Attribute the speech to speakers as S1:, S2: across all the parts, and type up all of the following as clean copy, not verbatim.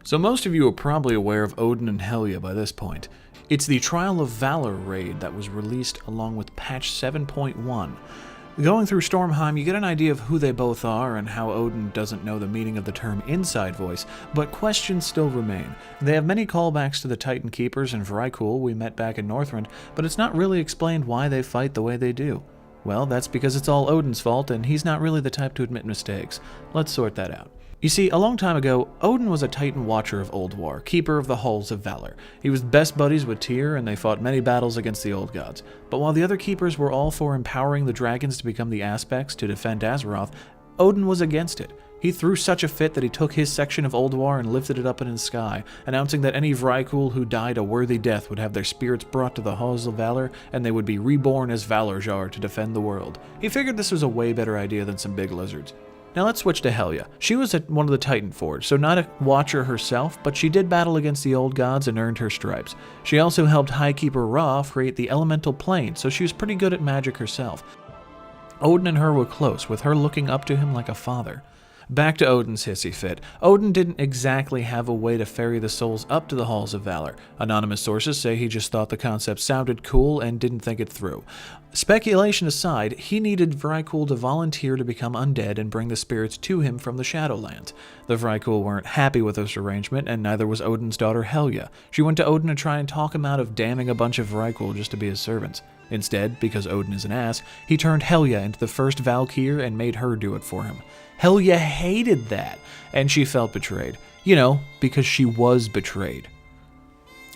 S1: So most of you are probably aware of Odin and Helya by this point. It's the Trial of Valor raid that was released along with patch 7.1. Going through Stormheim, you get an idea of who they both are and how Odin doesn't know the meaning of the term inside voice, but questions still remain. They have many callbacks to the Titan Keepers and Vrykul we met back in Northrend, but it's not really explained why they fight the way they do. Well, that's because it's all Odin's fault, and he's not really the type to admit mistakes. Let's sort that out. You see, a long time ago, Odin was a Titan Watcher of Ulduar, keeper of the Halls of Valor. He was best buddies with Tyr, and they fought many battles against the Old Gods. But while the other keepers were all for empowering the dragons to become the Aspects to defend Azeroth, Odin was against it. He threw such a fit that he took his section of Ulduar and lifted it up in the sky, announcing that any Vrykul who died a worthy death would have their spirits brought to the Halls of Valor, and they would be reborn as Valorjar to defend the world. He figured this was a way better idea than some big lizards. Now let's switch to Helya. She was at one of the Titan Forge, so not a Watcher herself, but she did battle against the Old Gods and earned her stripes. She also helped Highkeeper Ra create the Elemental Plane, so she was pretty good at magic herself. Odin and her were close, with her looking up to him like a father. Back to Odin's hissy fit. Odin didn't exactly have a way to ferry the souls up to the Halls of Valor. Anonymous sources say he just thought the concept sounded cool and didn't think it through. Speculation aside, he needed Vrykul to volunteer to become undead and bring the spirits to him from the Shadowlands. The Vrykul weren't happy with this arrangement, and neither was Odin's daughter Helya. She went to Odin to try and talk him out of damning a bunch of Vrykul just to be his servants. Instead, because Odin is an ass, he turned Helya into the first Valkyr and made her do it for him. Helya hated that, and she felt betrayed. You know, because she was betrayed.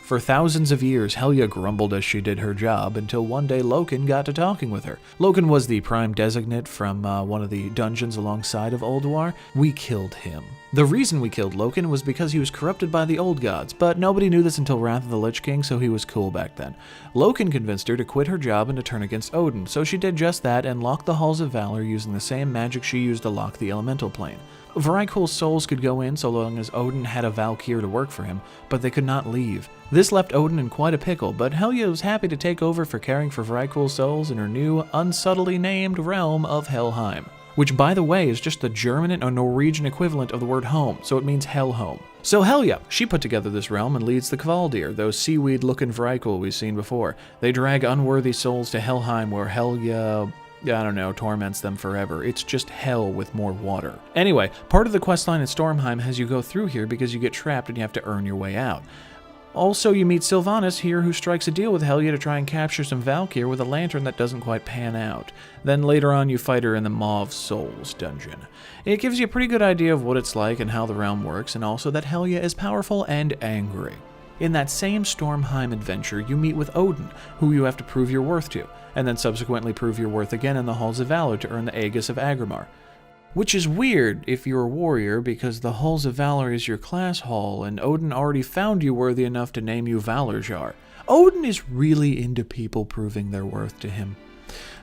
S1: For thousands of years, Helya grumbled as she did her job until one day Loken got to talking with her. Loken was the prime designate from one of the dungeons alongside of Ulduar. We killed him. The reason we killed Loken was because he was corrupted by the Old Gods, but nobody knew this until Wrath of the Lich King, so he was cool back then. Loken convinced her to quit her job and to turn against Odin, so she did just that and locked the Halls of Valor using the same magic she used to lock the Elemental Plane. Vrykul's souls could go in so long as Odin had a Valkyr to work for him, but they could not leave. This left Odin in quite a pickle, but Helya was happy to take over for caring for Vrykul's souls in her new, unsubtly named realm of Helheim. Which, by the way, is just the German or Norwegian equivalent of the word home, so it means Hellhome. So Helya, she put together this realm and leads the Kvaldir, those seaweed-looking Vrykul we've seen before. They drag unworthy souls to Helheim where Helya, torments them forever. It's just hell with more water. Anyway, part of the questline in Stormheim has you go through here because you get trapped and you have to earn your way out. Also, you meet Sylvanas here, who strikes a deal with Helya to try and capture some Valkyr with a lantern that doesn't quite pan out. Then later on, you fight her in the Maw of Souls dungeon. It gives you a pretty good idea of what it's like and how the realm works, and also that Helya is powerful and angry. In that same Stormheim adventure, you meet with Odin, who you have to prove your worth to, and then subsequently prove your worth again in the Halls of Valor to earn the Aegis of Agrimar. Which is weird if you're a warrior, because the Halls of Valor is your class hall, and Odin already found you worthy enough to name you Valorjar. Odin is really into people proving their worth to him.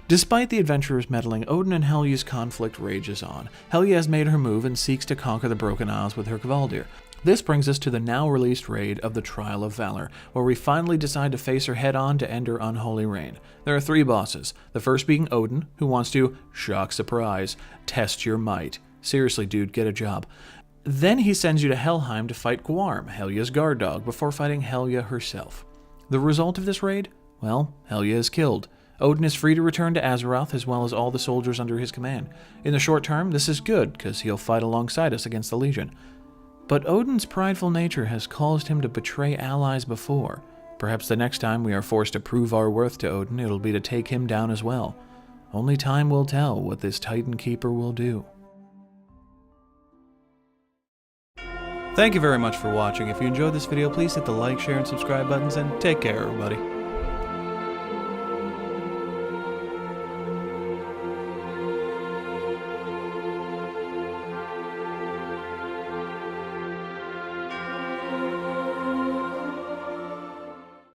S1: Despite the adventurers meddling, Odin and Helya's conflict rages on. Helya has made her move and seeks to conquer the Broken Isles with her Kvaldir. This brings us to the now-released raid of the Trial of Valor, where we finally decide to face her head-on to end her unholy reign. There are 3 bosses, the first being Odin, who wants to, shock surprise, test your might. Seriously, dude, get a job. Then he sends you to Helheim to fight Gwarm, Helya's guard dog, before fighting Helya herself. The result of this raid? Well, Helya is killed. Odin is free to return to Azeroth, as well as all the soldiers under his command. In the short term, this is good, because he'll fight alongside us against the Legion. But Odin's prideful nature has caused him to betray allies before. Perhaps the next time we are forced to prove our worth to Odin, it'll be to take him down as well. Only time will tell what this Titan Keeper will do. Thank you very much for watching. If you enjoyed this video, please hit the like, share, and subscribe buttons, and take care, everybody.